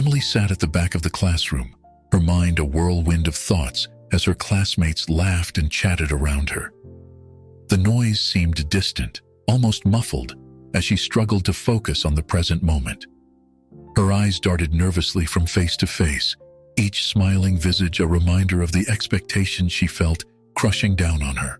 Emily sat at the back of the classroom, her mind a whirlwind of thoughts as her classmates laughed and chatted around her. The noise seemed distant, almost muffled, as she struggled to focus on the present moment. Her eyes darted nervously from face to face, each smiling visage a reminder of the expectations she felt crushing down on her.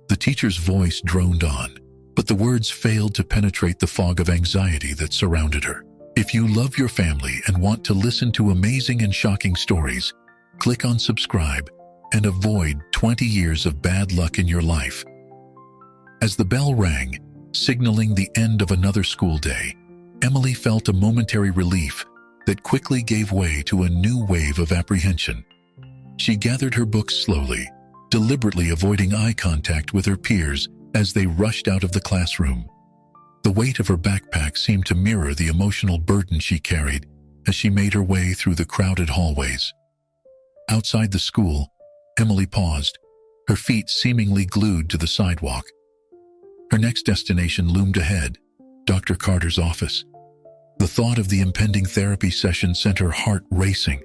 The teacher's voice droned on, but the words failed to penetrate the fog of anxiety that surrounded her. If you love your family and want to listen to amazing and shocking stories, click on subscribe and avoid 20 years of bad luck in your life. As the bell rang, signaling the end of another school day, Emily felt a momentary relief that quickly gave way to a new wave of apprehension. She gathered her books slowly, deliberately avoiding eye contact with her peers as they rushed out of the classroom. The weight of her backpack seemed to mirror the emotional burden she carried as she made her way through the crowded hallways. Outside the school, Emily paused, her feet seemingly glued to the sidewalk. Her next destination loomed ahead, Dr. Carter's office. The thought of the impending therapy session sent her heart racing,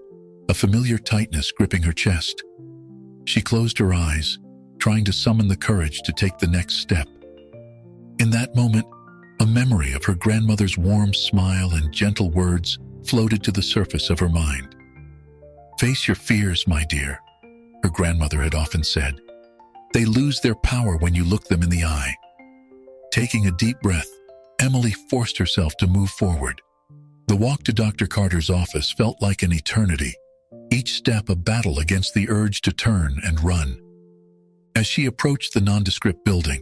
a familiar tightness gripping her chest. She closed her eyes, trying to summon the courage to take the next step. In that moment, a memory of her grandmother's warm smile and gentle words floated to the surface of her mind. "Face your fears, my dear," her grandmother had often said. "They lose their power when you look them in the eye." Taking a deep breath, Emily forced herself to move forward. The walk to Dr. Carter's office felt like an eternity, each step a battle against the urge to turn and run. As she approached the nondescript building,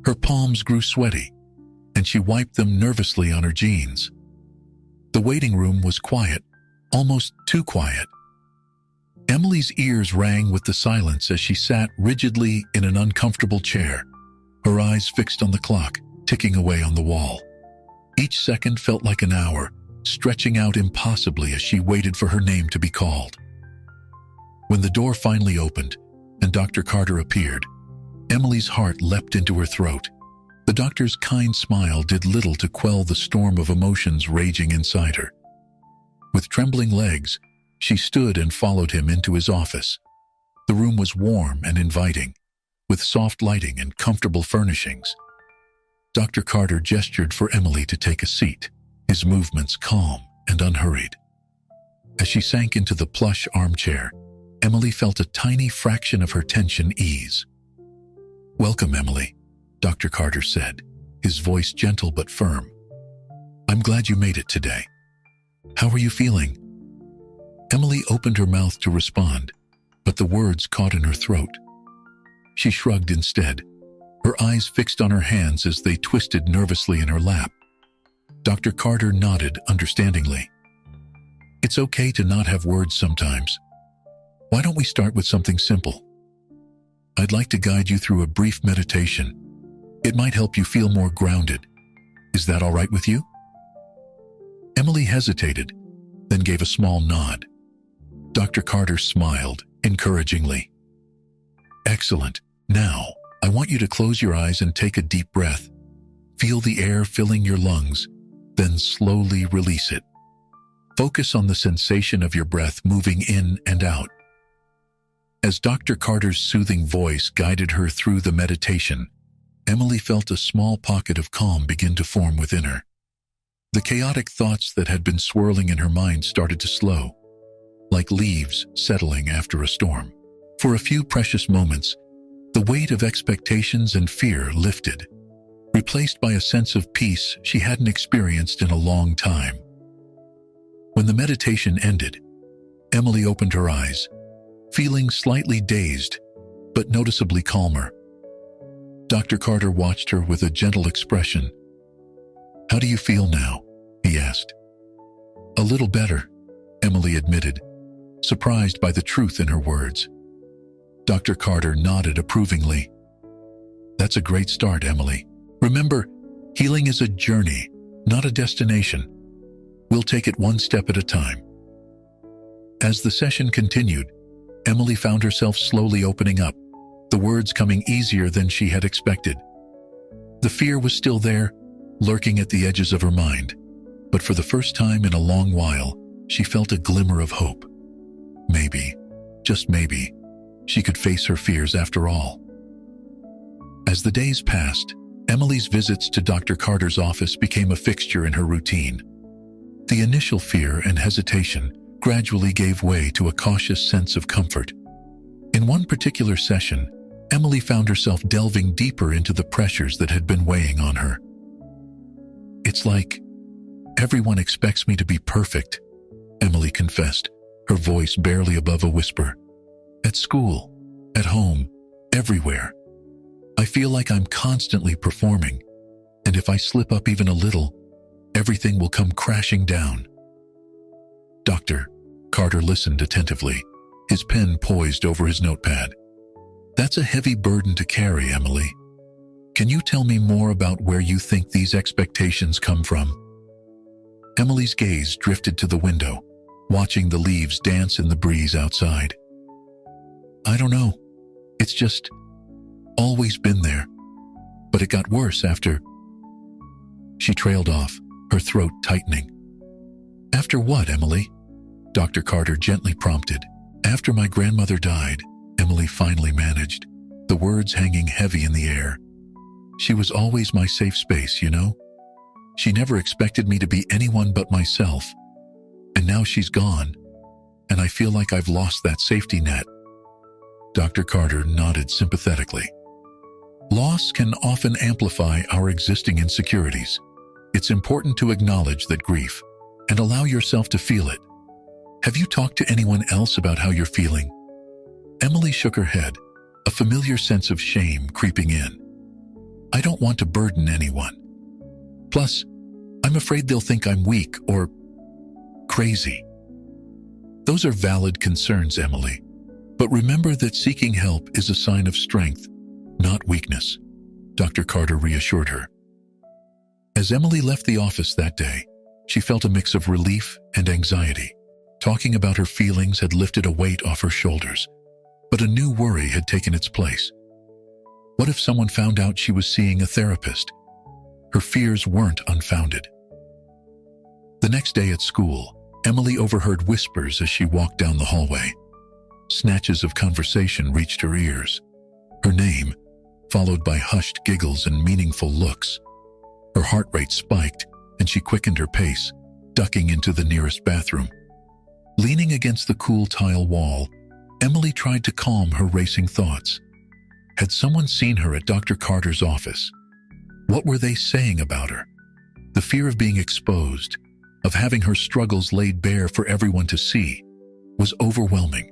her palms grew sweaty, and she wiped them nervously on her jeans. The waiting room was quiet, almost too quiet. Emily's ears rang with the silence as she sat rigidly in an uncomfortable chair, her eyes fixed on the clock, ticking away on the wall. Each second felt like an hour, stretching out impossibly as she waited for her name to be called. When the door finally opened and Dr. Carter appeared, Emily's heart leapt into her throat. The doctor's kind smile did little to quell the storm of emotions raging inside her. With trembling legs, she stood and followed him into his office. The room was warm and inviting, with soft lighting and comfortable furnishings. Dr. Carter gestured for Emily to take a seat, his movements calm and unhurried. As she sank into the plush armchair, Emily felt a tiny fraction of her tension ease. "Welcome, Emily," Dr. Carter said, his voice gentle but firm. "I'm glad you made it today. How are you feeling?" Emily opened her mouth to respond, but the words caught in her throat. She shrugged instead, her eyes fixed on her hands as they twisted nervously in her lap. Dr. Carter nodded understandingly. "It's okay to not have words sometimes. Why don't we start with something simple? I'd like to guide you through a brief meditation. It might help you feel more grounded. Is that all right with you?" Emily hesitated, then gave a small nod. Dr. Carter smiled encouragingly. "Excellent. Now, I want you to close your eyes and take a deep breath. Feel the air filling your lungs, then slowly release it. Focus on the sensation of your breath moving in and out." As Dr. Carter's soothing voice guided her through the meditation, Emily felt a small pocket of calm begin to form within her. The chaotic thoughts that had been swirling in her mind started to slow, like leaves settling after a storm. For a few precious moments, the weight of expectations and fear lifted, replaced by a sense of peace she hadn't experienced in a long time. When the meditation ended, Emily opened her eyes, feeling slightly dazed, but noticeably calmer. Dr. Carter watched her with a gentle expression. "How do you feel now?" he asked. "A little better," Emily admitted, surprised by the truth in her words. Dr. Carter nodded approvingly. "That's a great start, Emily. Remember, healing is a journey, not a destination. We'll take it one step at a time." As the session continued, Emily found herself slowly opening up, the words coming easier than she had expected. The fear was still there, lurking at the edges of her mind, but for the first time in a long while, she felt a glimmer of hope. Maybe, just maybe, she could face her fears after all. As the days passed, Emily's visits to Dr. Carter's office became a fixture in her routine. The initial fear and hesitation gradually gave way to a cautious sense of comfort. In one particular session, Emily found herself delving deeper into the pressures that had been weighing on her. "It's like everyone expects me to be perfect," Emily confessed, her voice barely above a whisper. "At school, at home, everywhere. I feel like I'm constantly performing, and if I slip up even a little, everything will come crashing down." Dr. Carter listened attentively, his pen poised over his notepad. "That's a heavy burden to carry, Emily. Can you tell me more about where you think these expectations come from?" Emily's gaze drifted to the window, watching the leaves dance in the breeze outside. "I don't know. It's just always been there. But it got worse after—" She trailed off, her throat tightening. "After what, Emily?" Dr. Carter gently prompted. "After my grandmother died," Emily finally managed, the words hanging heavy in the air. "She was always my safe space, you know? She never expected me to be anyone but myself. And now she's gone, and I feel like I've lost that safety net." Dr. Carter nodded sympathetically. Loss can often amplify our existing insecurities. It's important to acknowledge that grief and allow yourself to feel it. "Have you talked to anyone else about how you're feeling?" Emily shook her head, a familiar sense of shame creeping in. "I don't want to burden anyone. Plus, I'm afraid they'll think I'm weak or crazy." "Those are valid concerns, Emily. But remember that seeking help is a sign of strength, not weakness," Dr. Carter reassured her. As Emily left the office that day, she felt a mix of relief and anxiety. Talking about her feelings had lifted a weight off her shoulders, but a new worry had taken its place. What if someone found out she was seeing a therapist? Her fears weren't unfounded. The next day at school, Emily overheard whispers as she walked down the hallway. Snatches of conversation reached her ears. Her name, followed by hushed giggles and meaningful looks. Her heart rate spiked, and she quickened her pace, ducking into the nearest bathroom. Leaning against the cool tile wall, Emily tried to calm her racing thoughts. Had someone seen her at Dr. Carter's office? What were they saying about her? The fear of being exposed, of having her struggles laid bare for everyone to see, was overwhelming.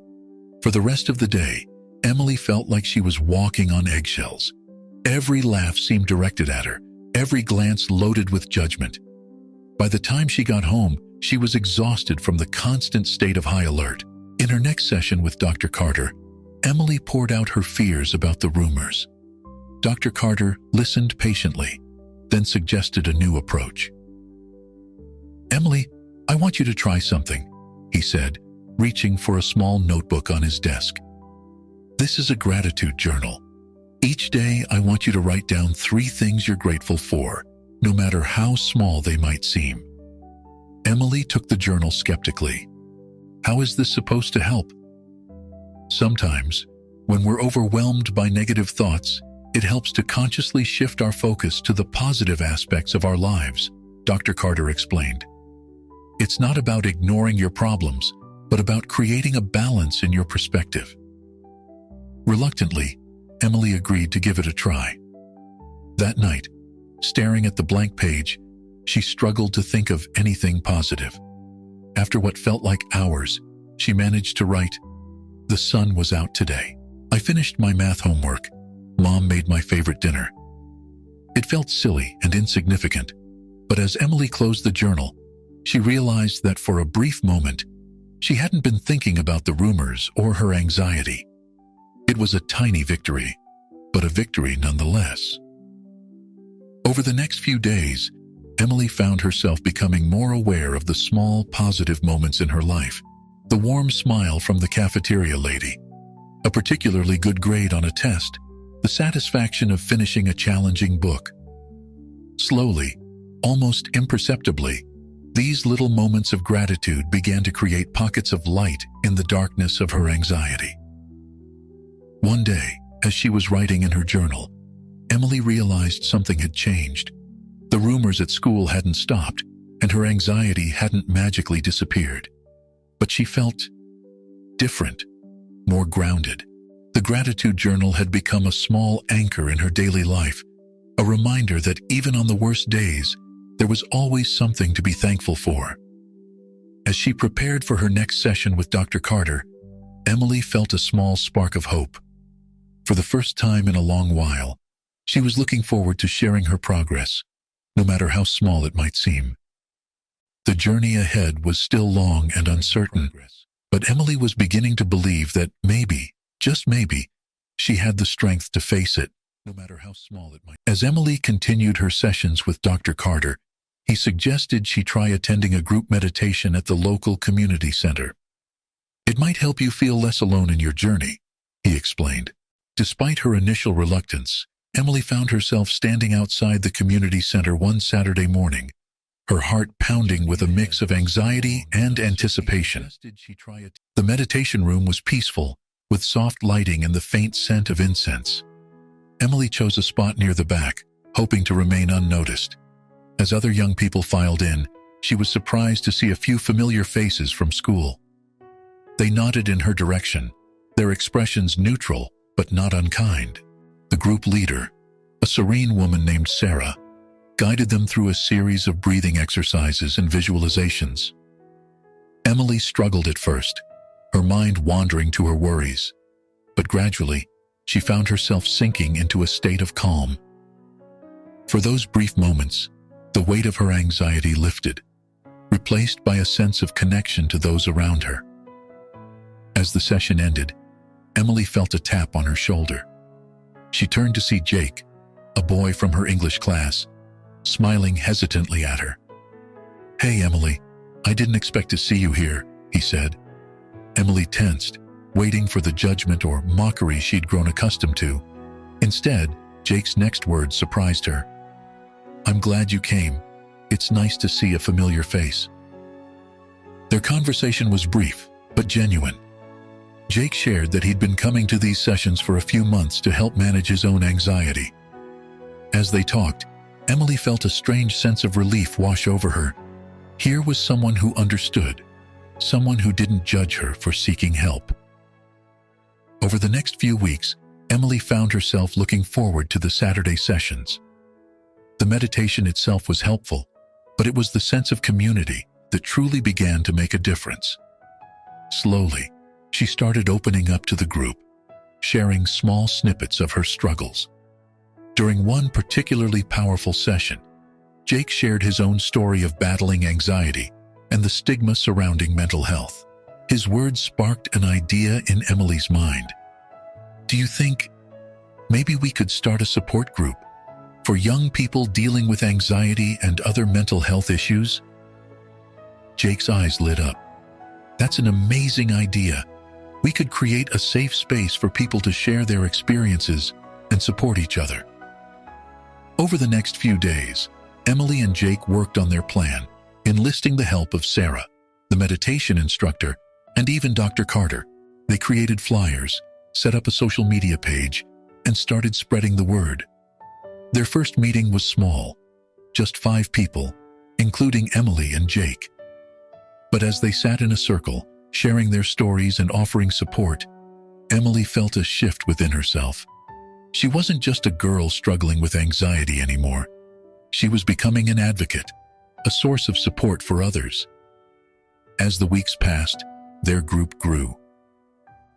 For the rest of the day, Emily felt like she was walking on eggshells. Every laugh seemed directed at her, every glance loaded with judgment. By the time she got home, she was exhausted from the constant state of high alert. In her next session with Dr. Carter, Emily poured out her fears about the rumors. Dr. Carter listened patiently, then suggested a new approach. "Emily, I want you to try something," he said, reaching for a small notebook on his desk. "This is a gratitude journal. Each day, I want you to write down 3 things you're grateful for, no matter how small they might seem." Emily took the journal skeptically. How is this supposed to help? Sometimes, when we're overwhelmed by negative thoughts, it helps to consciously shift our focus to the positive aspects of our lives, Dr. Carter explained. It's not about ignoring your problems, but about creating a balance in your perspective. Reluctantly, Emily agreed to give it a try. That night, staring at the blank page, she struggled to think of anything positive. After what felt like hours, she managed to write, "The sun was out today. I finished my math homework. Mom made my favorite dinner." It felt silly and insignificant, but as Emily closed the journal, she realized that for a brief moment, she hadn't been thinking about the rumors or her anxiety. It was a tiny victory, but a victory nonetheless. Over the next few days, Emily found herself becoming more aware of the small, positive moments in her life. The warm smile from the cafeteria lady, a particularly good grade on a test, the satisfaction of finishing a challenging book. Slowly, almost imperceptibly, These little moments of gratitude began to create pockets of light in the darkness of her anxiety. One day, as she was writing in her journal, Emily realized something had changed. The rumors at school hadn't stopped, and her anxiety hadn't magically disappeared. But she felt different, more grounded. The gratitude journal had become a small anchor in her daily life, a reminder that even on the worst days, there was always something to be thankful for. As she prepared for her next session with Dr. Carter, Emily felt a small spark of hope. For the first time in a long while, she was looking forward to sharing her progress, no matter how small it might seem. The journey ahead was still long and uncertain, but Emily was beginning to believe that maybe, just maybe, she had the strength to face it, no matter how small it might be. As Emily continued her sessions with Dr. Carter, he suggested she try attending a group meditation at the local community center. "It might help you feel less alone in your journey," he explained. Despite her initial reluctance, Emily found herself standing outside the community center one Saturday morning, her heart pounding with a mix of anxiety and anticipation. The meditation room was peaceful, with soft lighting and the faint scent of incense. Emily chose a spot near the back, hoping to remain unnoticed. As other young people filed in, she was surprised to see a few familiar faces from school. They nodded in her direction, their expressions neutral but not unkind. The group leader, a serene woman named Sarah, guided them through a series of breathing exercises and visualizations. Emily struggled at first, her mind wandering to her worries, but gradually, she found herself sinking into a state of calm. For those brief moments, the weight of her anxiety lifted, replaced by a sense of connection to those around her. As the session ended, Emily felt a tap on her shoulder. She turned to see Jake, a boy from her English class, smiling hesitantly at her. "Hey, Emily, I didn't expect to see you here," he said. Emily tensed, waiting for the judgment or mockery she'd grown accustomed to. Instead, Jake's next words surprised her. "I'm glad you came. It's nice to see a familiar face." Their conversation was brief, but genuine. Jake shared that he'd been coming to these sessions for a few months to help manage his own anxiety. As they talked, Emily felt a strange sense of relief wash over her. Here was someone who understood, someone who didn't judge her for seeking help. Over the next few weeks, Emily found herself looking forward to the Saturday sessions. The meditation itself was helpful, but it was the sense of community that truly began to make a difference. Slowly, she started opening up to the group, sharing small snippets of her struggles. During one particularly powerful session, Jake shared his own story of battling anxiety and the stigma surrounding mental health. His words sparked an idea in Emily's mind. "Do you think maybe we could start a support group for young people dealing with anxiety and other mental health issues?" Jake's eyes lit up. "That's an amazing idea. We could create a safe space for people to share their experiences and support each other." Over the next few days, Emily and Jake worked on their plan, enlisting the help of Sarah, the meditation instructor, and even Dr. Carter. They created flyers, set up a social media page, and started spreading the word. Their first meeting was small, just 5 people, including Emily and Jake. But as they sat in a circle, sharing their stories and offering support, Emily felt a shift within herself. She wasn't just a girl struggling with anxiety anymore. She was becoming an advocate, a source of support for others. As the weeks passed, their group grew.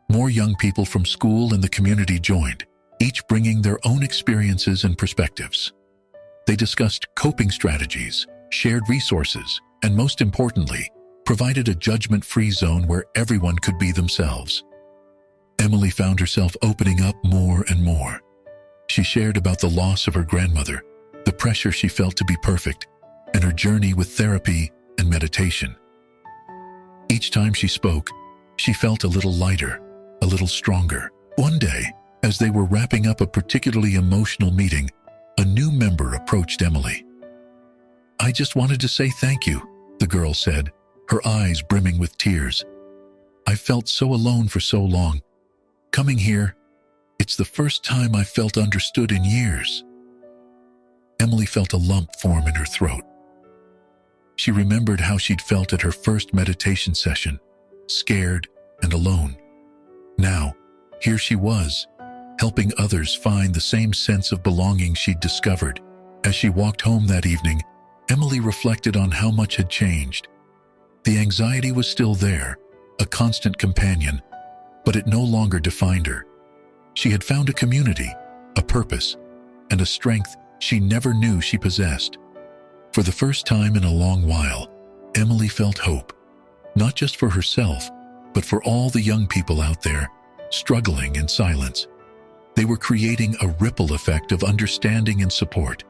More young people from school and the community joined, each bringing their own experiences and perspectives. They discussed coping strategies, shared resources, and most importantly, provided a judgment-free zone where everyone could be themselves. Emily found herself opening up more and more. She shared about the loss of her grandmother, the pressure she felt to be perfect, and her journey with therapy and meditation. Each time she spoke, she felt a little lighter, a little stronger. One day, as they were wrapping up a particularly emotional meeting, a new member approached Emily. "I just wanted to say thank you. the girl said, her eyes brimming with tears. "I've felt so alone for so long. Coming here, it's the first time I've felt understood in years." Emily felt a lump form in her throat. She remembered how she'd felt at her first meditation session, scared and alone. Now, here she was, helping others find the same sense of belonging she'd discovered. As she walked home that evening, Emily reflected on how much had changed. The anxiety was still there, a constant companion, but it no longer defined her. She had found a community, a purpose, and a strength she never knew she possessed. For the first time in a long while, Emily felt hope, not just for herself, but for all the young people out there, struggling in silence. They were creating a ripple effect of understanding and support,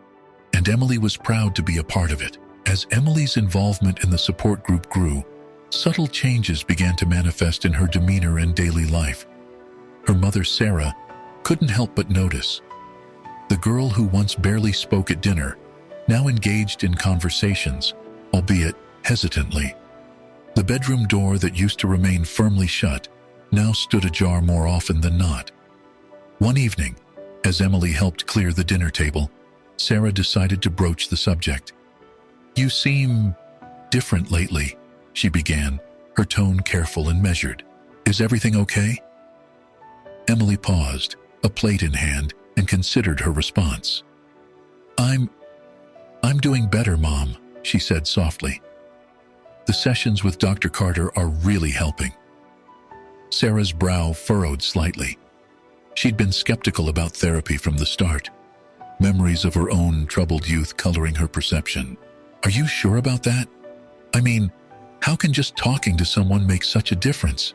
and Emily was proud to be a part of it. As Emily's involvement in the support group grew, subtle changes began to manifest in her demeanor and daily life. Her mother, Sarah, couldn't help but notice. The girl who once barely spoke at dinner now engaged in conversations, albeit hesitantly. The bedroom door that used to remain firmly shut now stood ajar more often than not. One evening, as Emily helped clear the dinner table, Sarah decided to broach the subject. "You seem different lately," she began, her tone careful and measured. "Is everything okay?" Emily paused, a plate in hand, and considered her response. I'm doing better, Mom," she said softly. "The sessions with Dr. Carter are really helping." Sarah's brow furrowed slightly. She'd been skeptical about therapy from the start, memories of her own troubled youth coloring her perception. "Are you sure about that? I mean, how can just talking to someone make such a difference?"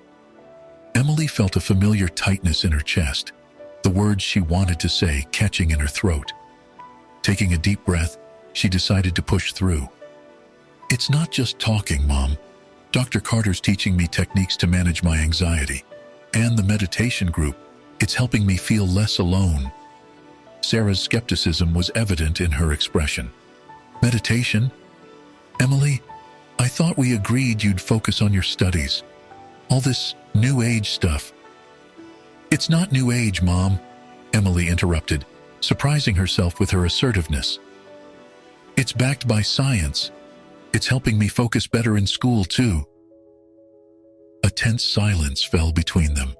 Emily felt a familiar tightness in her chest, the words she wanted to say catching in her throat. Taking a deep breath, she decided to push through. "It's not just talking, Mom. Dr. Carter's teaching me techniques to manage my anxiety. And the meditation group, it's helping me feel less alone." Sarah's skepticism was evident in her expression. "Meditation? Emily, I thought we agreed you'd focus on your studies. All this New Age stuff." "It's not New Age, Mom," Emily interrupted, surprising herself with her assertiveness. "It's backed by science. It's helping me focus better in school, too." A tense silence fell between them.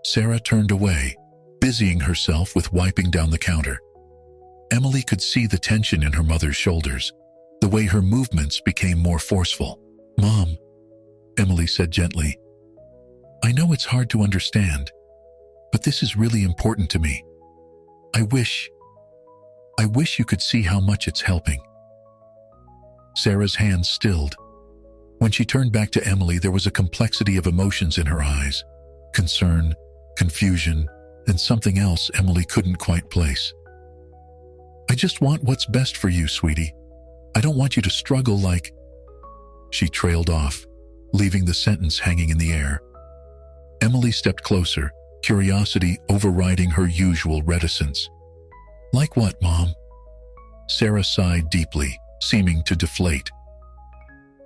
Sarah turned away, busying herself with wiping down the counter. Emily could see the tension in her mother's shoulders, the way her movements became more forceful. "Mom," Emily said gently, "I know it's hard to understand, but this is really important to me. I wish you could see how much it's helping." Sarah's hands stilled. When she turned back to Emily, there was a complexity of emotions in her eyes: concern, confusion, and something else Emily couldn't quite place. "I just want what's best for you, sweetie. I don't want you to struggle like—" She trailed off, leaving the sentence hanging in the air. Emily stepped closer, curiosity overriding her usual reticence. "Like what, Mom?" Sarah sighed deeply, seeming to deflate.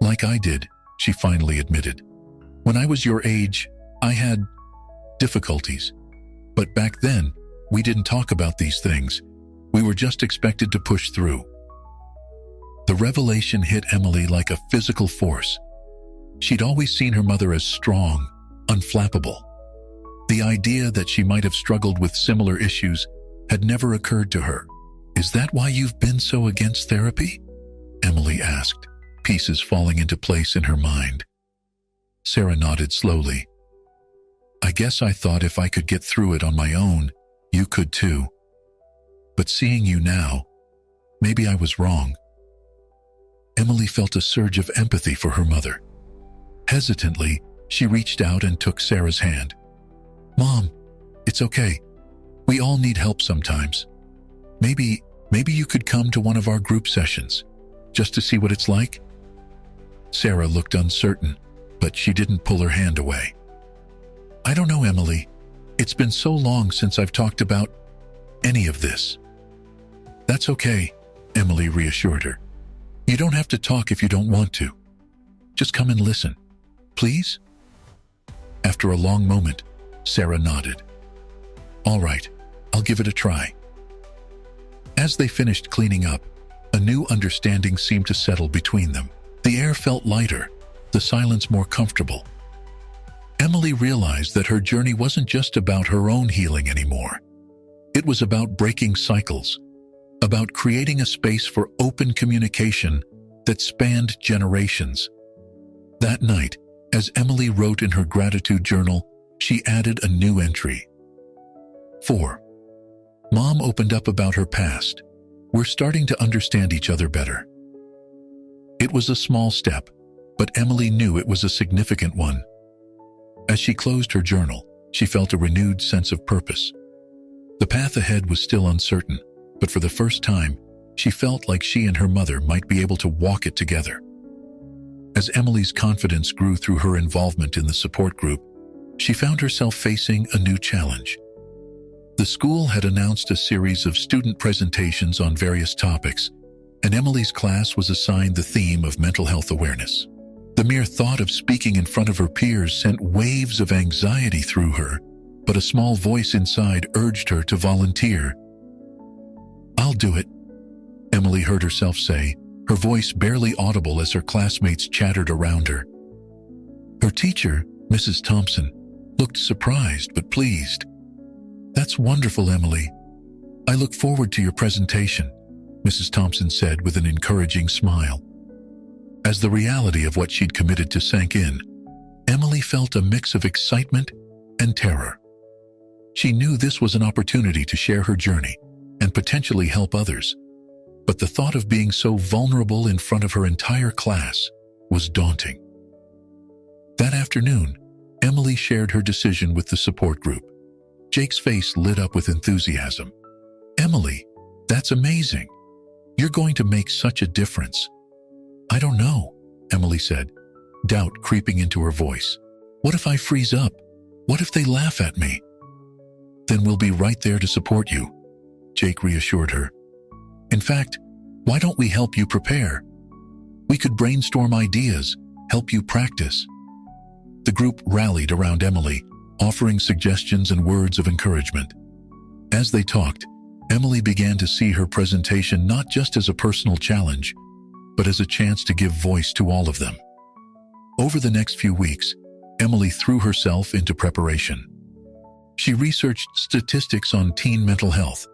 "Like I did," she finally admitted. "When I was your age, I had difficulties. But back then, we didn't talk about these things. We were just expected to push through." The revelation hit Emily like a physical force. She'd always seen her mother as strong, unflappable. The idea that she might have struggled with similar issues had never occurred to her. "Is that why you've been so against therapy?" Emily asked, pieces falling into place in her mind. Sarah nodded slowly. "I guess I thought if I could get through it on my own, you could too. But seeing you now, maybe I was wrong." Emily felt a surge of empathy for her mother. Hesitantly, she reached out and took Sarah's hand. "Mom, it's okay. We all need help sometimes. Maybe you could come to one of our group sessions, just to see what it's like?" Sarah looked uncertain, but she didn't pull her hand away. "I don't know, Emily. It's been so long since I've talked about any of this." "That's okay," Emily reassured her. "You don't have to talk if you don't want to. Just come and listen. Please?" After a long moment, Sarah nodded. "All right, I'll give it a try." As they finished cleaning up, a new understanding seemed to settle between them. The air felt lighter, the silence more comfortable. Emily realized that her journey wasn't just about her own healing anymore. It was about breaking cycles, about creating a space for open communication that spanned generations. That night, as Emily wrote in her gratitude journal, she added a new entry. 4. Mom opened up about her past. We're starting to understand each other better. It was a small step, but Emily knew it was a significant one. As she closed her journal, she felt a renewed sense of purpose. The path ahead was still uncertain, but for the first time, she felt like she and her mother might be able to walk it together. As Emily's confidence grew through her involvement in the support group, she found herself facing a new challenge. The school had announced a series of student presentations on various topics, and Emily's class was assigned the theme of mental health awareness. The mere thought of speaking in front of her peers sent waves of anxiety through her, but a small voice inside urged her to volunteer. "I'll do it," Emily heard herself say, her voice barely audible as her classmates chattered around her. Her teacher, Mrs. Thompson, looked surprised but pleased. "That's wonderful, Emily. I look forward to your presentation," Mrs. Thompson said with an encouraging smile. As the reality of what she'd committed to sank in, Emily felt a mix of excitement and terror. She knew this was an opportunity to share her journey and potentially help others, but the thought of being so vulnerable in front of her entire class was daunting. That afternoon, Emily shared her decision with the support group. Jake's face lit up with enthusiasm. "Emily, that's amazing. You're going to make such a difference." "I don't know," Emily said, doubt creeping into her voice. "What if I freeze up? What if they laugh at me?" "Then we'll be right there to support you," Jake reassured her. "In fact, why don't we help you prepare? We could brainstorm ideas, help you practice." The group rallied around Emily, offering suggestions and words of encouragement. As they talked, Emily began to see her presentation not just as a personal challenge, but as a chance to give voice to all of them. Over the next few weeks, Emily threw herself into preparation. She researched statistics on teen mental health,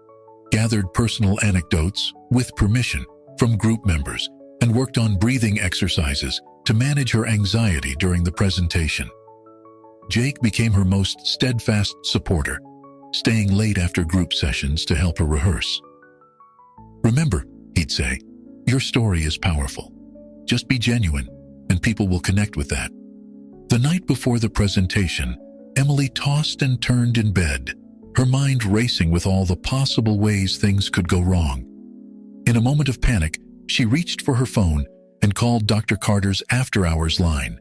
gathered personal anecdotes, with permission, from group members, and worked on breathing exercises to manage her anxiety during the presentation. Jake became her most steadfast supporter, staying late after group sessions to help her rehearse. "Remember," he'd say, "your story is powerful. Just be genuine, and people will connect with that." The night before the presentation, Emily tossed and turned in bed, her mind racing with all the possible ways things could go wrong. In a moment of panic, she reached for her phone and called Dr. Carter's after-hours line.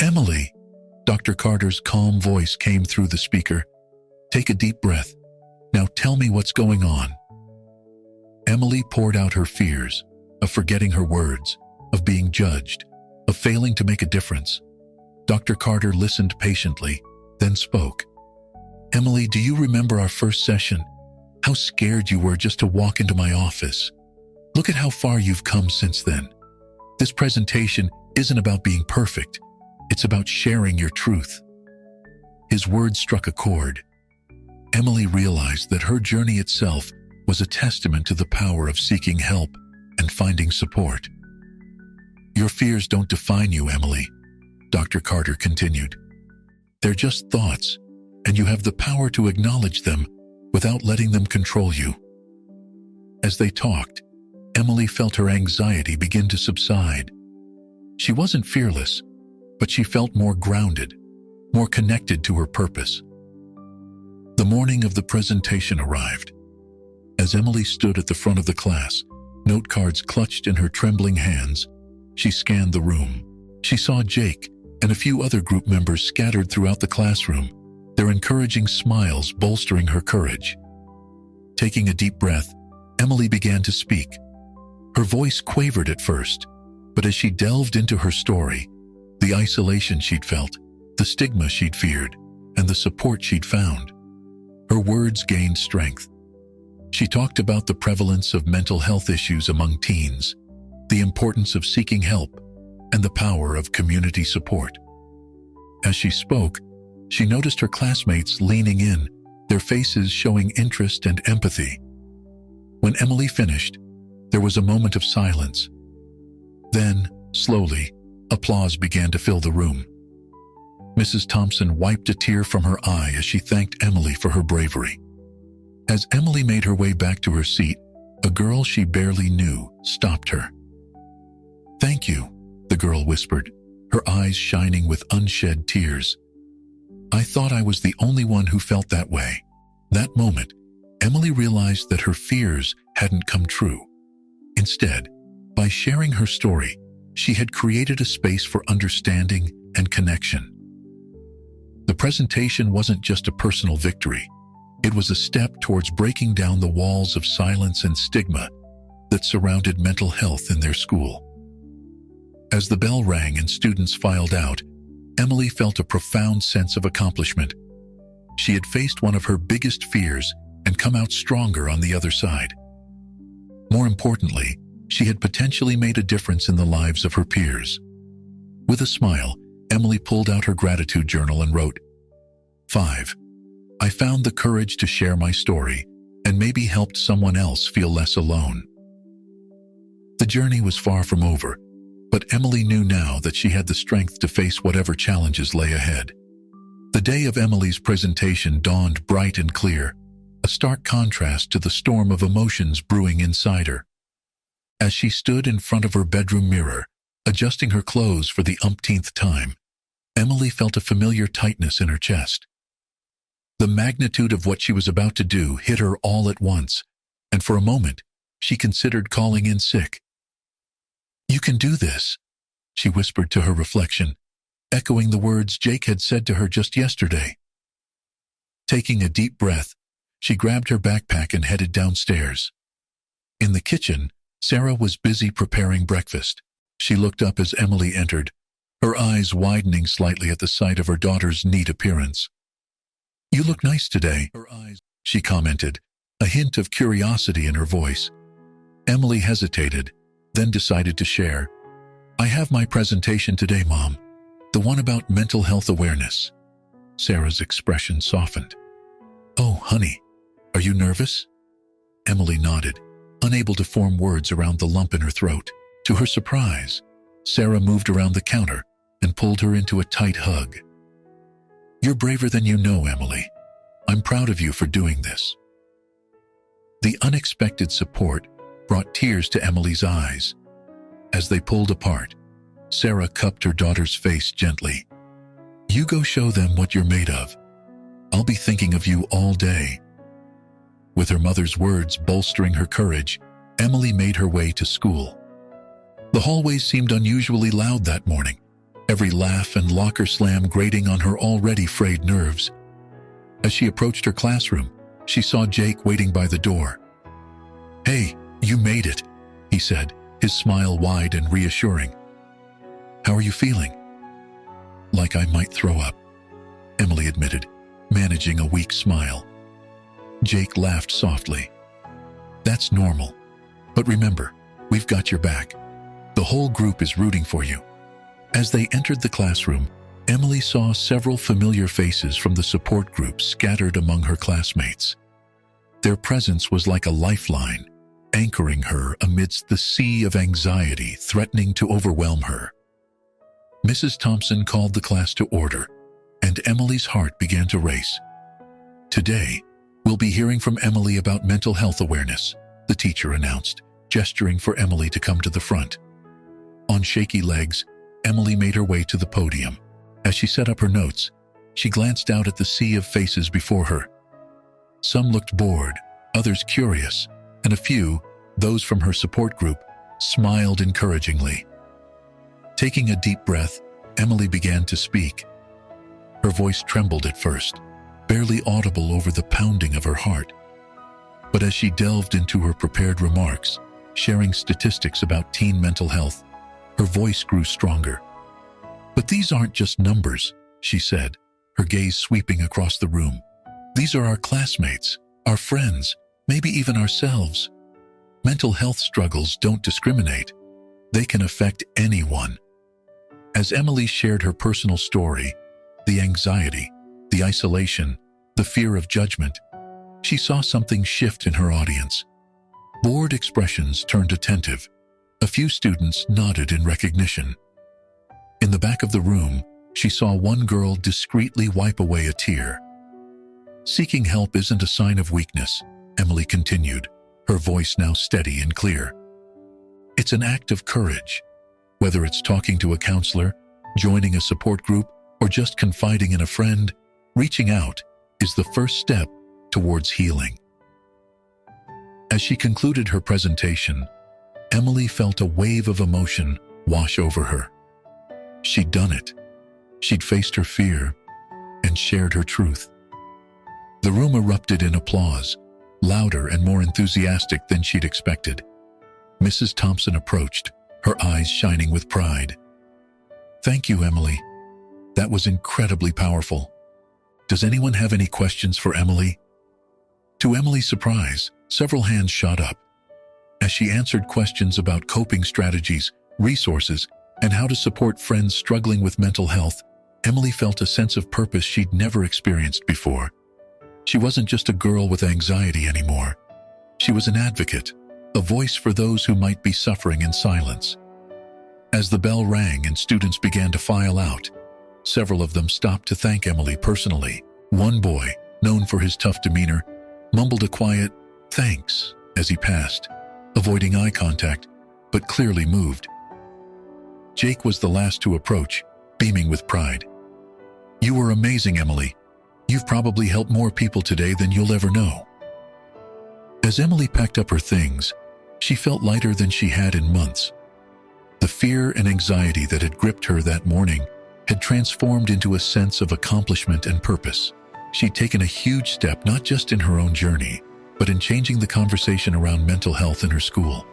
"Emily," Dr. Carter's calm voice came through the speaker. "Take a deep breath. Now tell me what's going on." Emily poured out her fears of forgetting her words, of being judged, of failing to make a difference. Dr. Carter listened patiently, then spoke. "Emily, do you remember our first session? How scared you were just to walk into my office. Look at how far you've come since then. This presentation isn't about being perfect. It's about sharing your truth." His words struck a chord. Emily realized that her journey itself was a testament to the power of seeking help and finding support. "Your fears don't define you, Emily," Dr. Carter continued. "They're just thoughts, and you have the power to acknowledge them without letting them control you." As they talked, Emily felt her anxiety begin to subside. She wasn't fearless, but she felt more grounded, more connected to her purpose. The morning of the presentation arrived. As Emily stood at the front of the class, note cards clutched in her trembling hands, she scanned the room. She saw Jake and a few other group members scattered throughout the classroom, their encouraging smiles bolstering her courage. Taking a deep breath, Emily began to speak. Her voice quavered at first, But as she delved into her story, the isolation she'd felt, the stigma she'd feared, and the support she'd found, her words gained strength. She talked about the prevalence of mental health issues among teens, the importance of seeking help, and the power of community support. As she spoke, she noticed her classmates leaning in, their faces showing interest and empathy. When Emily finished, there was a moment of silence. Then, slowly, applause began to fill the room. Mrs. Thompson wiped a tear from her eye as she thanked Emily for her bravery. As Emily made her way back to her seat, a girl she barely knew stopped her. "Thank you," the girl whispered, her eyes shining with unshed tears. "I thought I was the only one who felt that way." That moment, Emily realized that her fears hadn't come true. Instead, by sharing her story, she had created a space for understanding and connection. The presentation wasn't just a personal victory. It was a step towards breaking down the walls of silence and stigma that surrounded mental health in their school. As the bell rang and students filed out, Emily felt a profound sense of accomplishment. She had faced one of her biggest fears and come out stronger on the other side. More importantly, she had potentially made a difference in the lives of her peers. With a smile, Emily pulled out her gratitude journal and wrote, 5. I found the courage to share my story and maybe helped someone else feel less alone. The journey was far from over, but Emily knew now that she had the strength to face whatever challenges lay ahead. The day of Emily's presentation dawned bright and clear, a stark contrast to the storm of emotions brewing inside her. As she stood in front of her bedroom mirror, adjusting her clothes for the umpteenth time, Emily felt a familiar tightness in her chest. The magnitude of what she was about to do hit her all at once, and for a moment, she considered calling in sick. "You can do this," she whispered to her reflection, echoing the words Jake had said to her just yesterday. Taking a deep breath, she grabbed her backpack and headed downstairs. In the kitchen, Sarah was busy preparing breakfast. She looked up as Emily entered, her eyes widening slightly at the sight of her daughter's neat appearance. "You look nice today," she commented, a hint of curiosity in her voice. Emily hesitated, then decided to share. "I have my presentation today, Mom. The one about mental health awareness." Sarah's expression softened. "Oh, honey, are you nervous?" Emily nodded, unable to form words around the lump in her throat. To her surprise, Sarah moved around the counter and pulled her into a tight hug. "You're braver than you know, Emily. I'm proud of you for doing this." The unexpected support brought tears to Emily's eyes. As they pulled apart, Sarah cupped her daughter's face gently. "You go show them what you're made of. I'll be thinking of you all day." With her mother's words bolstering her courage, Emily made her way to school. The hallways seemed unusually loud that morning, every laugh and locker slam grating on her already frayed nerves. As she approached her classroom, she saw Jake waiting by the door. "Hey, you made it," he said, his smile wide and reassuring. "How are you feeling?" "Like I might throw up," Emily admitted, managing a weak smile. Jake laughed softly. "That's normal. But remember, we've got your back. The whole group is rooting for you." As they entered the classroom, Emily saw several familiar faces from the support group scattered among her classmates. Their presence was like a lifeline, anchoring her amidst the sea of anxiety threatening to overwhelm her. Mrs. Thompson called the class to order, and Emily's heart began to race. "Today, we'll be hearing from Emily about mental health awareness," the teacher announced, gesturing for Emily to come to the front. On shaky legs, Emily made her way to the podium. As she set up her notes, she glanced out at the sea of faces before her. Some looked bored, others curious, and a few, those from her support group, smiled encouragingly. Taking a deep breath, Emily began to speak. Her voice trembled at first, barely audible over the pounding of her heart. But as she delved into her prepared remarks, sharing statistics about teen mental health, Her voice grew stronger. "But these aren't just numbers," she said, her gaze sweeping across the room. "These are our classmates, our friends, maybe even ourselves. Mental health struggles don't discriminate. They can affect anyone." As Emily shared her personal story, the anxiety, the isolation, the fear of judgment, she saw something shift in her audience. Bored expressions turned attentive. A few students nodded in recognition. In the back of the room, she saw one girl discreetly wipe away a tear. "Seeking help isn't a sign of weakness," Emily continued, her voice now steady and clear. "It's an act of courage. Whether it's talking to a counselor, joining a support group, or just confiding in a friend, reaching out is the first step towards healing." As she concluded her presentation, Emily felt a wave of emotion wash over her. She'd done it. She'd faced her fear and shared her truth. The room erupted in applause, louder and more enthusiastic than she'd expected. Mrs. Thompson approached, her eyes shining with pride. "Thank you, Emily. That was incredibly powerful. Does anyone have any questions for Emily?" To Emily's surprise, several hands shot up. As she answered questions about coping strategies, resources, and how to support friends struggling with mental health, Emily felt a sense of purpose she'd never experienced before. She wasn't just a girl with anxiety anymore. She was an advocate, a voice for those who might be suffering in silence. As the bell rang and students began to file out, several of them stopped to thank Emily personally. One boy, known for his tough demeanor, mumbled a quiet "thanks" as he passed, avoiding eye contact, but clearly moved. Jake was the last to approach, beaming with pride. "You were amazing, Emily. You've probably helped more people today than you'll ever know." As Emily packed up her things, she felt lighter than she had in months. The fear and anxiety that had gripped her that morning had transformed into a sense of accomplishment and purpose. She'd taken a huge step not just in her own journey, but in changing the conversation around mental health in her school.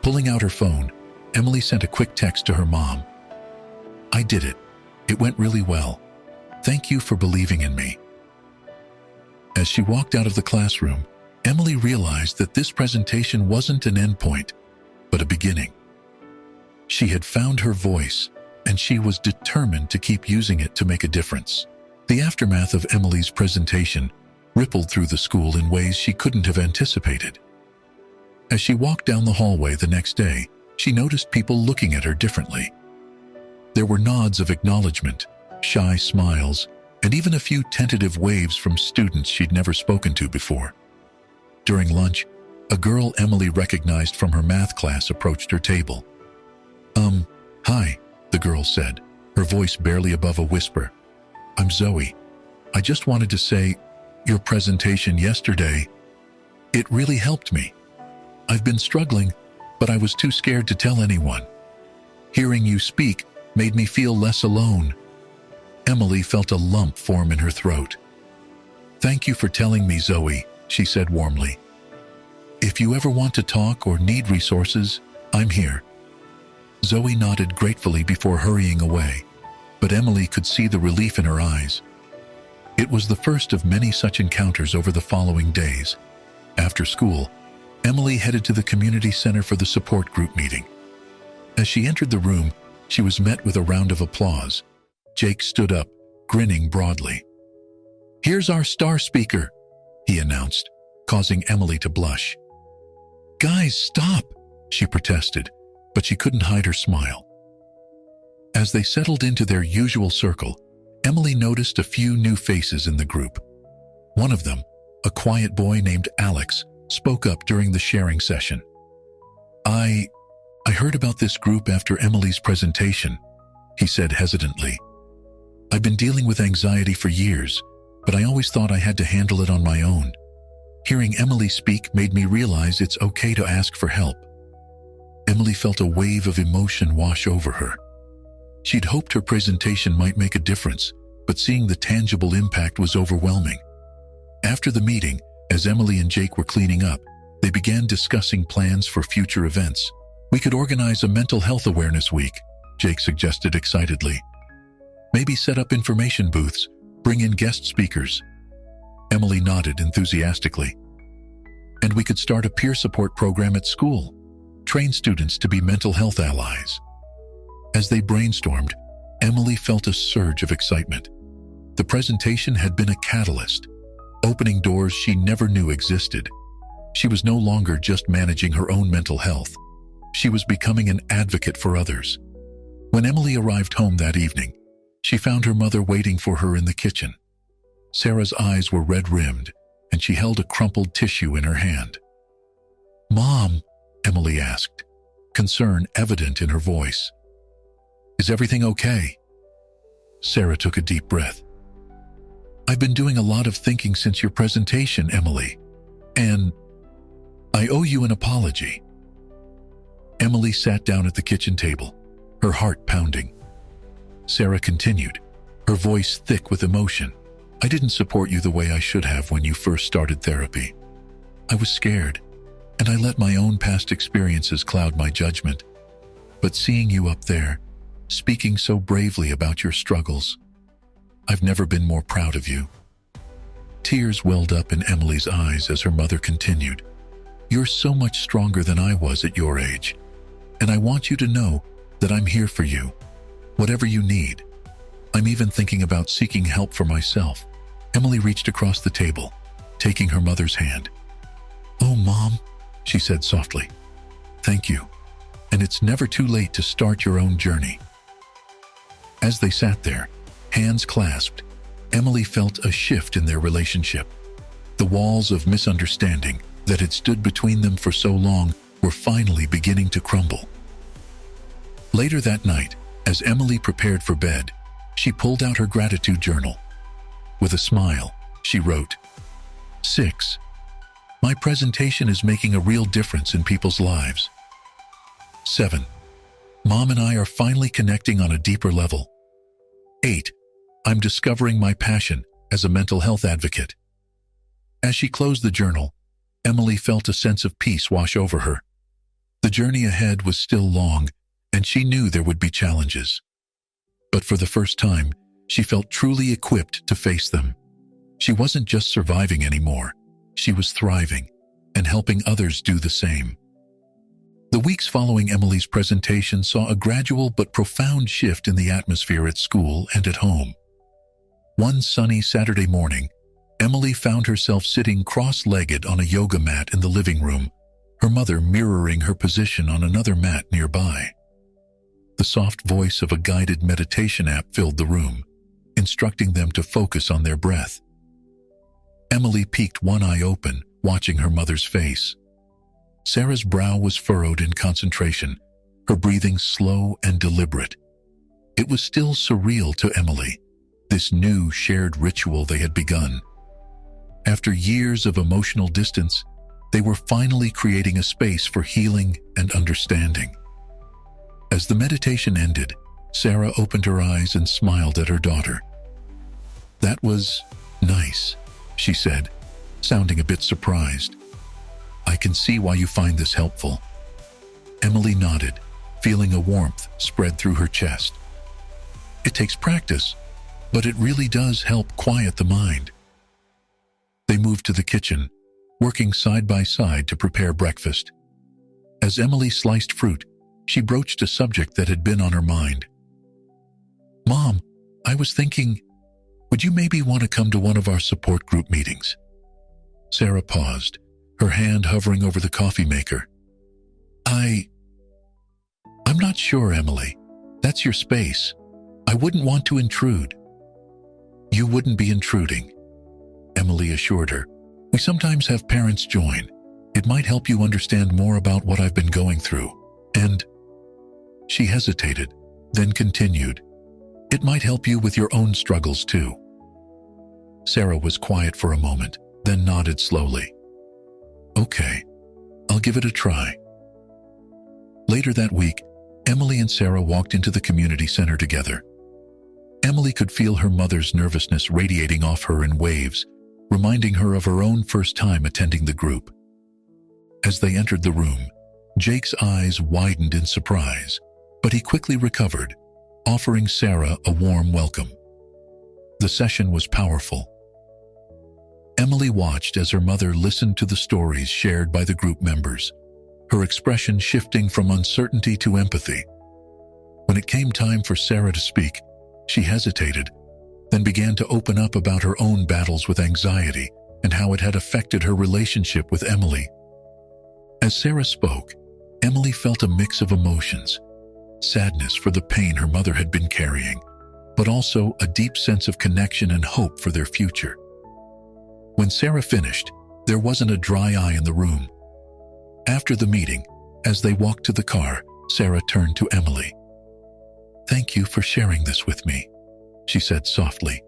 Pulling out her phone, Emily sent a quick text to her mom. "I did it. It went really well. Thank you for believing in me." As she walked out of the classroom, Emily realized that this presentation wasn't an endpoint, but a beginning. She had found her voice, and she was determined to keep using it to make a difference. The aftermath of Emily's presentation rippled through the school in ways she couldn't have anticipated. As she walked down the hallway the next day, she noticed people looking at her differently. There were nods of acknowledgement, shy smiles, and even a few tentative waves from students she'd never spoken to before. During lunch, a girl Emily recognized from her math class approached her table. Hi," the girl said, her voice barely above a whisper. "I'm Zoe. I just wanted to say, your presentation yesterday, it really helped me. I've been struggling, but I was too scared to tell anyone. Hearing you speak made me feel less alone." Emily felt a lump form in her throat. "Thank you for telling me, Zoe," she said warmly. "If you ever want to talk or need resources, I'm here." Zoe nodded gratefully before hurrying away, but Emily could see the relief in her eyes. It was the first of many such encounters over the following days. After school, Emily headed to the community center for the support group meeting. As she entered the room, she was met with a round of applause. Jake stood up, grinning broadly. "Here's our star speaker," he announced, causing Emily to blush. "Guys, stop," she protested, but she couldn't hide her smile. As they settled into their usual circle, Emily noticed a few new faces in the group. One of them, a quiet boy named Alex, spoke up during the sharing session. I heard about this group after Emily's presentation," he said hesitantly. "I've been dealing with anxiety for years, but I always thought I had to handle it on my own. Hearing Emily speak made me realize it's okay to ask for help." Emily felt a wave of emotion wash over her. She'd hoped her presentation might make a difference, but seeing the tangible impact was overwhelming. After the meeting, as Emily and Jake were cleaning up, they began discussing plans for future events. We could organize a mental health awareness week, Jake suggested excitedly. Maybe set up information booths, bring in guest speakers. Emily nodded enthusiastically. And we could start a peer support program at school, train students to be mental health allies. As they brainstormed, Emily felt a surge of excitement. The presentation had been a catalyst, opening doors she never knew existed. She was no longer just managing her own mental health. She was becoming an advocate for others. When Emily arrived home that evening, she found her mother waiting for her in the kitchen. Sarah's eyes were red-rimmed, and she held a crumpled tissue in her hand. "Mom," Emily asked, concern evident in her voice. "Is everything okay?" Sarah took a deep breath. "I've been doing a lot of thinking since your presentation, Emily, and I owe you an apology." Emily sat down at the kitchen table, her heart pounding. Sarah continued, her voice thick with emotion. "I didn't support you the way I should have when you first started therapy. I was scared, and I let my own past experiences cloud my judgment. But seeing you up there, speaking so bravely about your struggles, I've never been more proud of you." Tears welled up in Emily's eyes as her mother continued. "You're so much stronger than I was at your age, and I want you to know that I'm here for you, whatever you need. I'm even thinking about seeking help for myself." Emily reached across the table, taking her mother's hand. "Oh, Mom," she said softly. "Thank you, and it's never too late to start your own journey." As they sat there, hands clasped, Emily felt a shift in their relationship. The walls of misunderstanding that had stood between them for so long were finally beginning to crumble. Later that night, as Emily prepared for bed, she pulled out her gratitude journal. With a smile, she wrote, 6. My presentation is making a real difference in people's lives. 7. Mom and I are finally connecting on a deeper level. 8. I'm discovering my passion as a mental health advocate. As she closed the journal, Emily felt a sense of peace wash over her. The journey ahead was still long, and she knew there would be challenges. But for the first time, she felt truly equipped to face them. She wasn't just surviving anymore. She was thriving and helping others do the same. The weeks following Emily's presentation saw a gradual but profound shift in the atmosphere at school and at home. One sunny Saturday morning, Emily found herself sitting cross-legged on a yoga mat in the living room, her mother mirroring her position on another mat nearby. The soft voice of a guided meditation app filled the room, instructing them to focus on their breath. Emily peeked one eye open, watching her mother's face. Sarah's brow was furrowed in concentration, her breathing slow and deliberate. It was still surreal to Emily, this new shared ritual they had begun. After years of emotional distance, they were finally creating a space for healing and understanding. As the meditation ended, Sarah opened her eyes and smiled at her daughter. "That was nice," she said, sounding a bit surprised. "I can see why you find this helpful." Emily nodded, feeling a warmth spread through her chest. "It takes practice, but it really does help quiet the mind." They moved to the kitchen, working side by side to prepare breakfast. As Emily sliced fruit, she broached a subject that had been on her mind. "Mom, I was thinking, would you maybe want to come to one of our support group meetings?" Sarah paused, her hand hovering over the coffee maker. I'm not sure, Emily. That's your space. I wouldn't want to intrude." "You wouldn't be intruding," Emily assured her. "We sometimes have parents join. It might help you understand more about what I've been going through. And..." She hesitated, then continued, "It might help you with your own struggles too." Sarah was quiet for a moment, then nodded slowly. "Okay, I'll give it a try." Later that week, Emily and Sarah walked into the community center together. Emily could feel her mother's nervousness radiating off her in waves, reminding her of her own first time attending the group. As they entered the room, Jake's eyes widened in surprise, but he quickly recovered, offering Sarah a warm welcome. The session was powerful. Emily watched as her mother listened to the stories shared by the group members, her expression shifting from uncertainty to empathy. When it came time for Sarah to speak, she hesitated, then began to open up about her own battles with anxiety and how it had affected her relationship with Emily. As Sarah spoke, Emily felt a mix of emotions: sadness for the pain her mother had been carrying, but also a deep sense of connection and hope for their future. When Sarah finished, there wasn't a dry eye in the room. After the meeting, as they walked to the car, Sarah turned to Emily. "Thank you for sharing this with me," she said softly.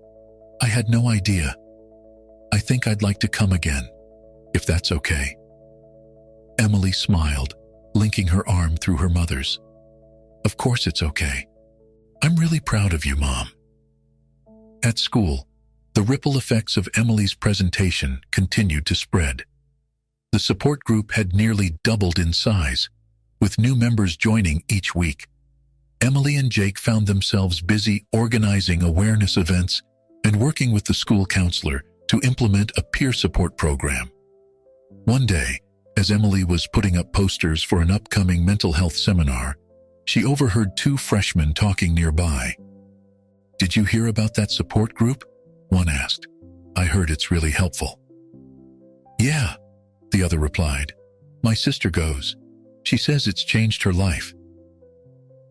"I had no idea. I think I'd like to come again, if that's okay." Emily smiled, linking her arm through her mother's. "Of course it's okay. I'm really proud of you, Mom." At school, the ripple effects of Emily's presentation continued to spread. The support group had nearly doubled in size, with new members joining each week. Emily and Jake found themselves busy organizing awareness events and working with the school counselor to implement a peer support program. One day, as Emily was putting up posters for an upcoming mental health seminar, she overheard two freshmen talking nearby. "Did you hear about that support group?" one asked. "I heard it's really helpful." "Yeah," the other replied. "My sister goes. She says it's changed her life."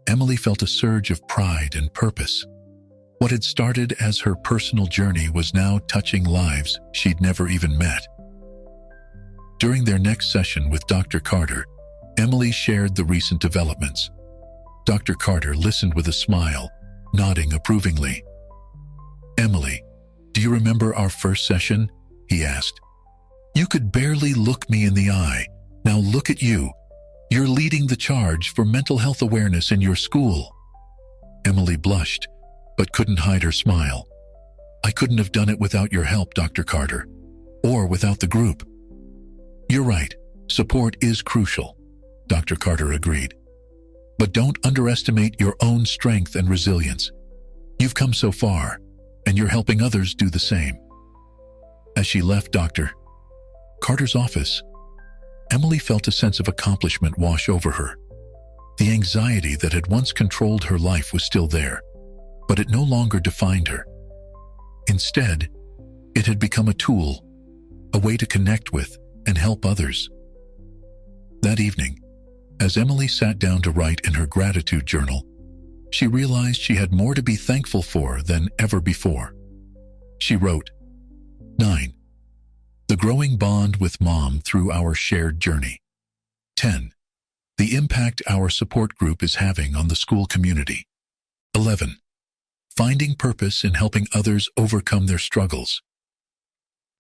Emily felt a surge of pride and purpose. What had started as her personal journey was now touching lives she'd never even met. During their next session with Dr. Carter, Emily shared the recent developments. Dr. Carter listened with a smile, nodding approvingly. "Emily, do you remember our first session?" he asked. "You could barely look me in the eye. Now look at you. You're leading the charge for mental health awareness in your school." Emily blushed, but couldn't hide her smile. "I couldn't have done it without your help, Dr. Carter, or without the group." "You're right. Support is crucial," Dr. Carter agreed. "But don't underestimate your own strength and resilience. You've come so far, and you're helping others do the same." As she left Dr. Carter's office, Emily felt a sense of accomplishment wash over her. The anxiety that had once controlled her life was still there, but it no longer defined her. Instead, it had become a tool, a way to connect with and help others. That evening, as Emily sat down to write in her gratitude journal, she realized she had more to be thankful for than ever before. She wrote, 9. The growing bond with Mom through our shared journey. 10. The impact our support group is having on the school community. 11. Finding purpose in helping others overcome their struggles.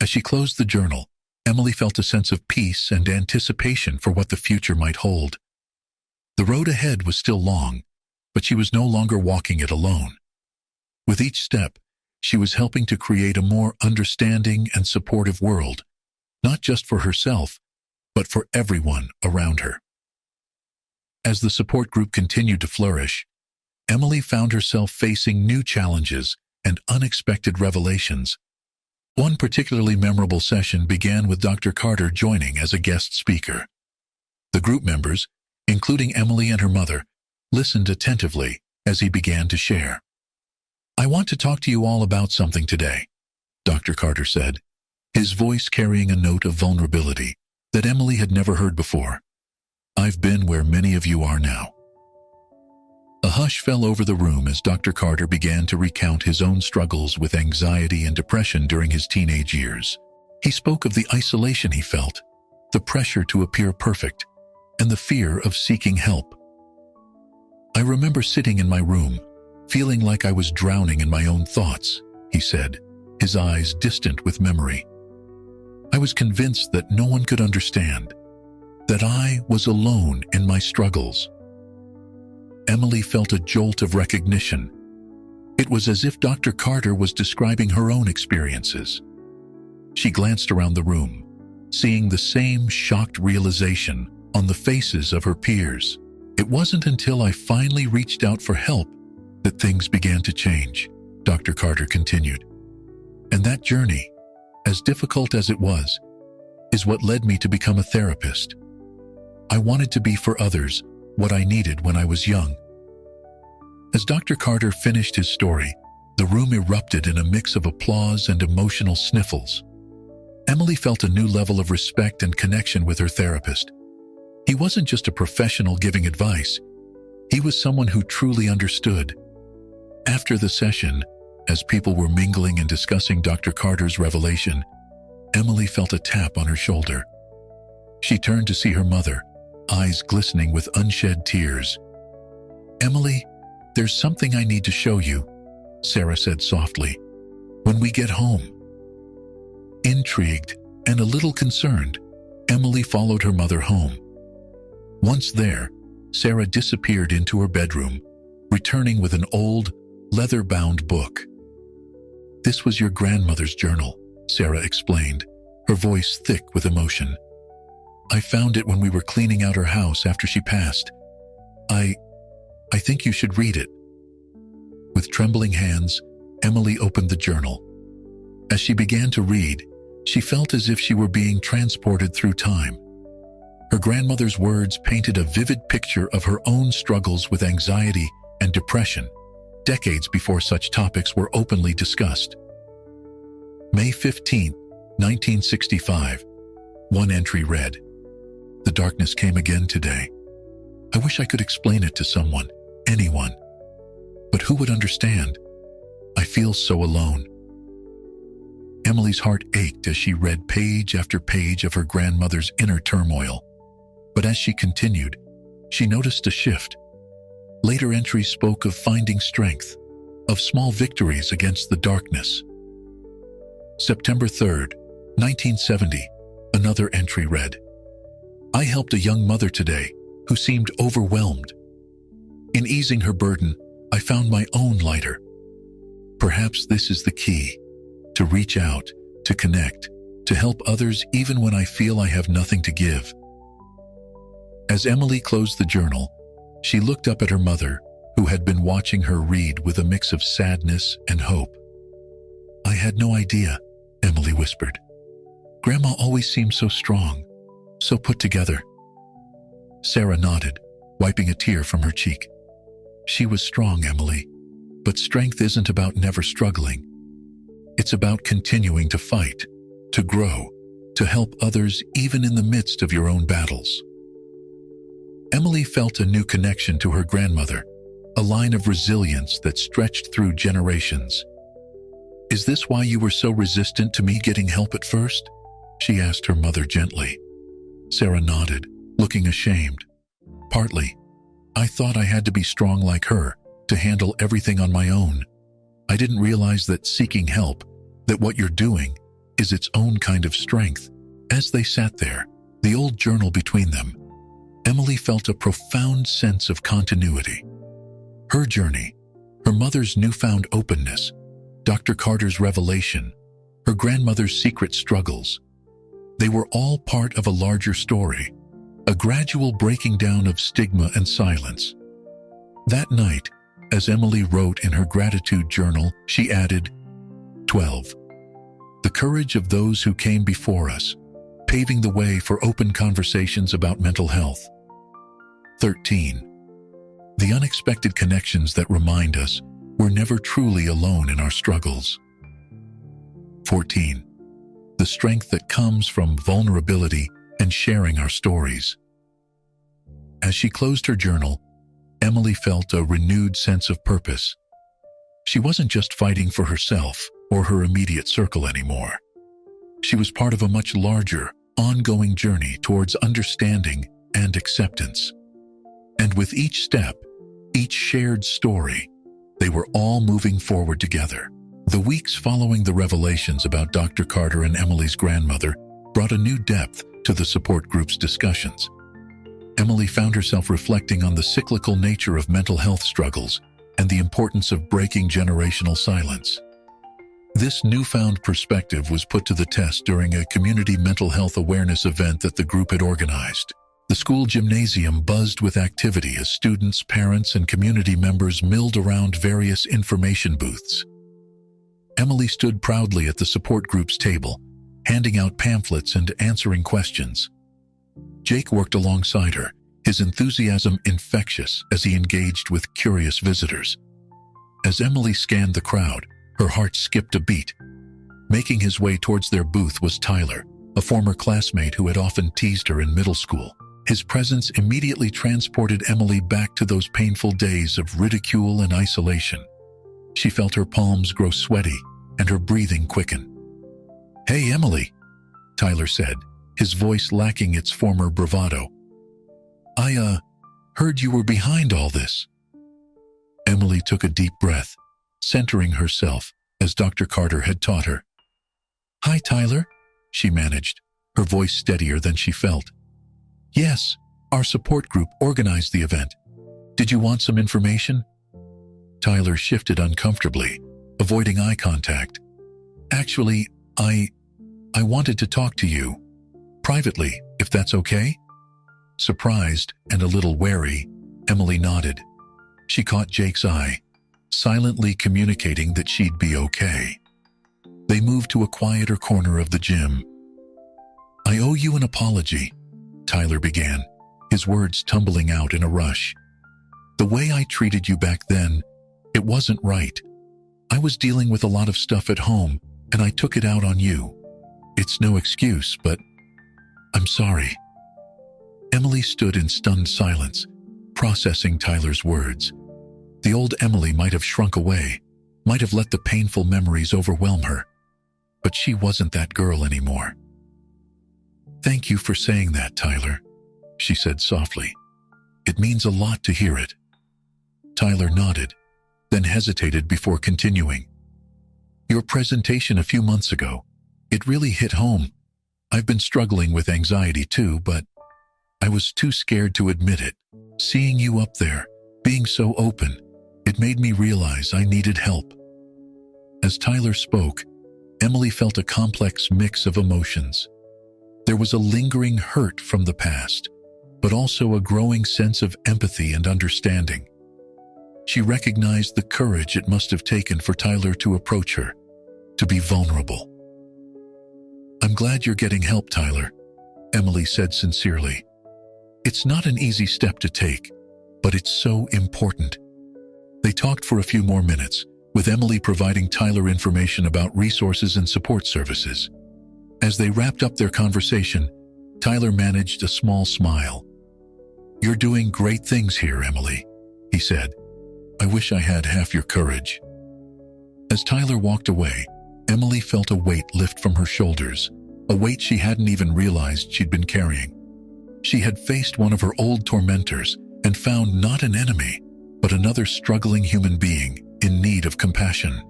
As she closed the journal, Emily felt a sense of peace and anticipation for what the future might hold. The road ahead was still long, but she was no longer walking it alone. With each step, she was helping to create a more understanding and supportive world, not just for herself, but for everyone around her. As the support group continued to flourish, Emily found herself facing new challenges and unexpected revelations. One particularly memorable session began with Dr. Carter joining as a guest speaker. The group members, including Emily and her mother, listened attentively as he began to share. "I want to talk to you all about something today," Dr. Carter said, his voice carrying a note of vulnerability that Emily had never heard before. "I've been where many of you are now." A hush fell over the room as Dr. Carter began to recount his own struggles with anxiety and depression during his teenage years. He spoke of the isolation he felt, the pressure to appear perfect, and the fear of seeking help. "I remember sitting in my room, feeling like I was drowning in my own thoughts," he said, his eyes distant with memory. "I was convinced that no one could understand, that I was alone in my struggles." Emily felt a jolt of recognition. It was as if Dr. Carter was describing her own experiences. She glanced around the room, seeing the same shocked realization on the faces of her peers. It wasn't until I finally reached out for help that things began to change, Dr. Carter continued. And that journey, as difficult as it was, is what led me to become a therapist. I wanted to be for others what I needed when I was young. As Dr. Carter finished his story, the room erupted in a mix of applause and emotional sniffles. Emily felt a new level of respect and connection with her therapist. He wasn't just a professional giving advice. He was someone who truly understood. After the session, as people were mingling and discussing Dr. Carter's revelation, Emily felt a tap on her shoulder. She turned to see her mother, eyes glistening with unshed tears. "Emily, there's something I need to show you," Sarah said softly. "When we get home." Intrigued and a little concerned, Emily followed her mother home. Once there, Sarah disappeared into her bedroom, returning with an old, leather-bound book. "This was your grandmother's journal," Sarah explained, her voice thick with emotion. "I found it when we were cleaning out her house after she passed. I think you should read it." With trembling hands, Emily opened the journal. As she began to read, she felt as if she were being transported through time. Her grandmother's words painted a vivid picture of her own struggles with anxiety and depression, decades before such topics were openly discussed. May 15, 1965. One entry read, "The darkness came again today. I wish I could explain it to someone, anyone. But who would understand? I feel so alone." Emily's heart ached as she read page after page of her grandmother's inner turmoil. But as she continued, she noticed a shift. Later entries spoke of finding strength, of small victories against the darkness. September 3rd, 1970, another entry read, "I helped a young mother today who seemed overwhelmed. In easing her burden, I found my own lighter. Perhaps this is the key, to reach out, to connect, to help others even when I feel I have nothing to give." As Emily closed the journal, she looked up at her mother, who had been watching her read with a mix of sadness and hope. "I had no idea," Emily whispered. "Grandma always seemed so strong, so put together." Sarah nodded, wiping a tear from her cheek. "She was strong, Emily, but strength isn't about never struggling. It's about continuing to fight, to grow, to help others even in the midst of your own battles." Emily felt a new connection to her grandmother, a line of resilience that stretched through generations. "Is this why you were so resistant to me getting help at first?" she asked her mother gently. Sarah nodded, looking ashamed. "Partly. I thought I had to be strong like her, to handle everything on my own. I didn't realize that seeking help, that what you're doing, is its own kind of strength." As they sat there, the old journal between them, Emily felt a profound sense of continuity. Her journey, her mother's newfound openness, Dr. Carter's revelation, her grandmother's secret struggles. They were all part of a larger story, a gradual breaking down of stigma and silence. That night, as Emily wrote in her gratitude journal, she added, 12. The courage of those who came before us, paving the way for open conversations about mental health. 13. The unexpected connections that remind us we're never truly alone in our struggles. 14. The strength that comes from vulnerability and sharing our stories. As she closed her journal, Emily felt a renewed sense of purpose. She wasn't just fighting for herself or her immediate circle anymore. She was part of a much larger, ongoing journey towards understanding and acceptance. And with each step, each shared story, they were all moving forward together. The weeks following the revelations about Dr. Carter and Emily's grandmother brought a new depth to the support group's discussions. Emily found herself reflecting on the cyclical nature of mental health struggles and the importance of breaking generational silence. This newfound perspective was put to the test during a community mental health awareness event that the group had organized. The school gymnasium buzzed with activity as students, parents, and community members milled around various information booths. Emily stood proudly at the support group's table, handing out pamphlets and answering questions. Jake worked alongside her, his enthusiasm infectious as he engaged with curious visitors. As Emily scanned the crowd, her heart skipped a beat. Making his way towards their booth was Tyler, a former classmate who had often teased her in middle school. His presence immediately transported Emily back to those painful days of ridicule and isolation. She felt her palms grow sweaty and her breathing quicken. "Hey, Emily," Tyler said, his voice lacking its former bravado. I heard you were behind all this." Emily took a deep breath, centering herself as Dr. Carter had taught her. "Hi, Tyler," she managed, her voice steadier than she felt. "Yes, our support group organized the event. Did you want some information?" Tyler shifted uncomfortably, avoiding eye contact. "Actually, I wanted to talk to you. Privately, if that's okay?" Surprised and a little wary, Emily nodded. She caught Jake's eye, silently communicating that she'd be okay. They moved to a quieter corner of the gym. "I owe you an apology," Tyler began, his words tumbling out in a rush. "The way I treated you back then, it wasn't right. I was dealing with a lot of stuff at home, and I took it out on you. It's no excuse, but I'm sorry." Emily stood in stunned silence, processing Tyler's words. The old Emily might have shrunk away, might have let the painful memories overwhelm her, but she wasn't that girl anymore. "Thank you for saying that, Tyler," she said softly. "It means a lot to hear it." Tyler nodded, then hesitated before continuing. "Your presentation a few months ago, it really hit home. I've been struggling with anxiety too, but I was too scared to admit it. Seeing you up there, being so open, it made me realize I needed help." As Tyler spoke, Emily felt a complex mix of emotions. There was a lingering hurt from the past, but also a growing sense of empathy and understanding. She recognized the courage it must have taken for Tyler to approach her, to be vulnerable. "I'm glad you're getting help, Tyler," Emily said sincerely. "It's not an easy step to take, but it's so important." They talked for a few more minutes, with Emily providing Tyler information about resources and support services. As they wrapped up their conversation, Tyler managed a small smile. "You're doing great things here, Emily," he said. "I wish I had half your courage." As Tyler walked away, Emily felt a weight lift from her shoulders, a weight she hadn't even realized she'd been carrying. She had faced one of her old tormentors and found not an enemy, but another struggling human being in need of compassion.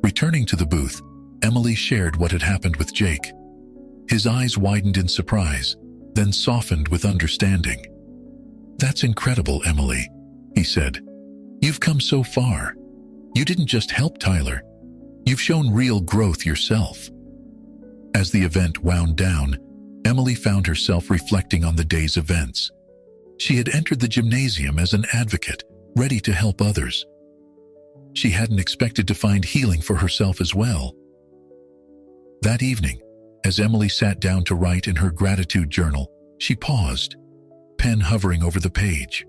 Returning to the booth, Emily shared what had happened with Jake. His eyes widened in surprise, then softened with understanding. "That's incredible, Emily," he said. "You've come so far. You didn't just help Tyler. You've shown real growth yourself." As the event wound down, Emily found herself reflecting on the day's events. She had entered the gymnasium as an advocate, ready to help others. She hadn't expected to find healing for herself as well. That evening, as Emily sat down to write in her gratitude journal, she paused, pen hovering over the page.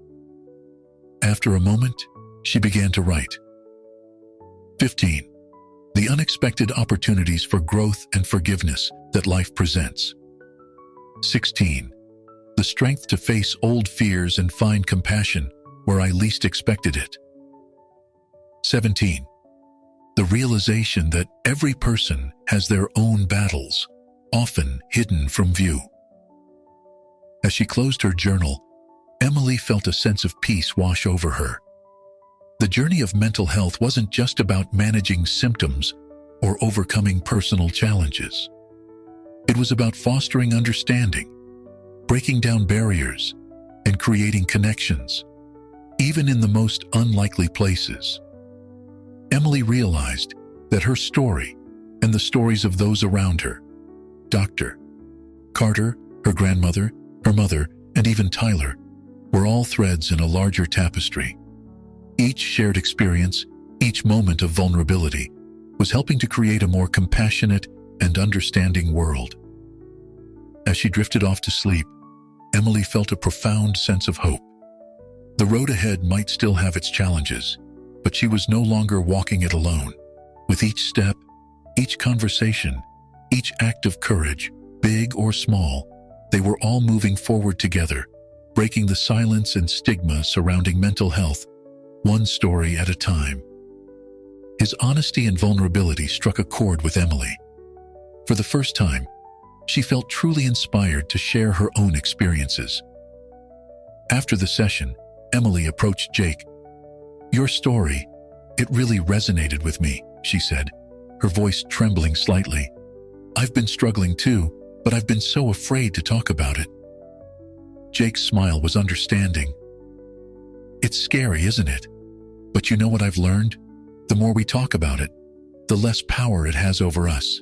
After a moment, she began to write. 15. The unexpected opportunities for growth and forgiveness that life presents. 16. The strength to face old fears and find compassion where I least expected it. 17. The realization that every person has their own battles, often hidden from view. As she closed her journal, Emily felt a sense of peace wash over her. The journey of mental health wasn't just about managing symptoms or overcoming personal challenges. It was about fostering understanding, breaking down barriers, and creating connections, even in the most unlikely places. Emily realized that her story and the stories of those around her, Dr. Carter, her grandmother, her mother, and even Tyler were all threads in a larger tapestry. Each shared experience, each moment of vulnerability, was helping to create a more compassionate and understanding world. As she drifted off to sleep, Emily felt a profound sense of hope. The road ahead might still have its challenges, but she was no longer walking it alone. With each step, each conversation, each act of courage, big or small, they were all moving forward together, breaking the silence and stigma surrounding mental health, one story at a time. His honesty and vulnerability struck a chord with Emily. For the first time, she felt truly inspired to share her own experiences. After the session, Emily approached Jake. "Your story, it really resonated with me," she said, her voice trembling slightly. "I've been struggling too, but I've been so afraid to talk about it." Jake's smile was understanding. "It's scary, isn't it? But you know what I've learned? The more we talk about it, the less power it has over us."